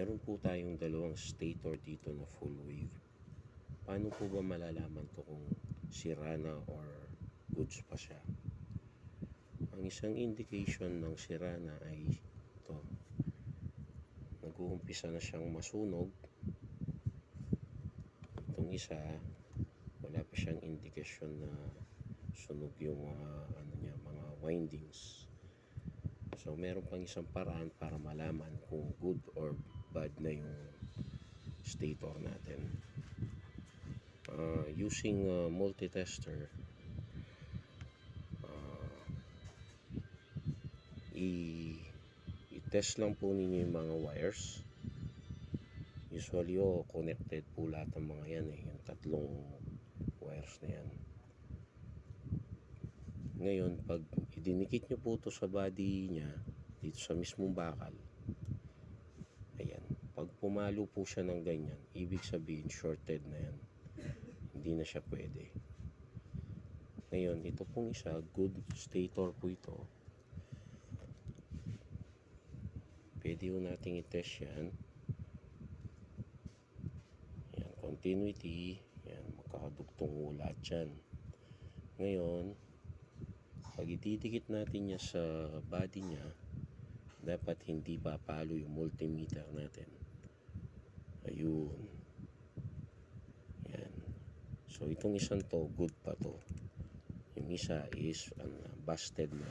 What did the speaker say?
Meron po tayong dalawang stator dito na full wave. Paano po ba malalaman to kung sira na or goods pa siya? Ang isang indication ng sira na ay ito. Nag-uumpisa na siyang masunog. Itong isa, wala pa siyang indikasyon na sunog yung mga windings. So meron pang isang paraan para malaman kung good or bad na yung stator natin. Using a multitester, i-test lang po ninyo yung mga wires. Usually connected po lahat ng mga yan yung tatlong wires na yan. Ngayon, pag idinikit nyo po ito sa body nya, dito sa mismong bakal, ayan, pag pumalo po siya ng ganyan, ibig sabihin shorted na yan. Hindi na siya pwede. Ngayon, ito pong isa, good stator po ito. Pwede po natin i-test yan. Ayan, continuity. Ayan, magkakadugtong po lahat yan. Ngayon, pag ididikit natin niya sa body niya, dapat hindi papalo yung multimeter natin. Ayun. Yan. So itong isang to, good pa to. Yung isa is busted na.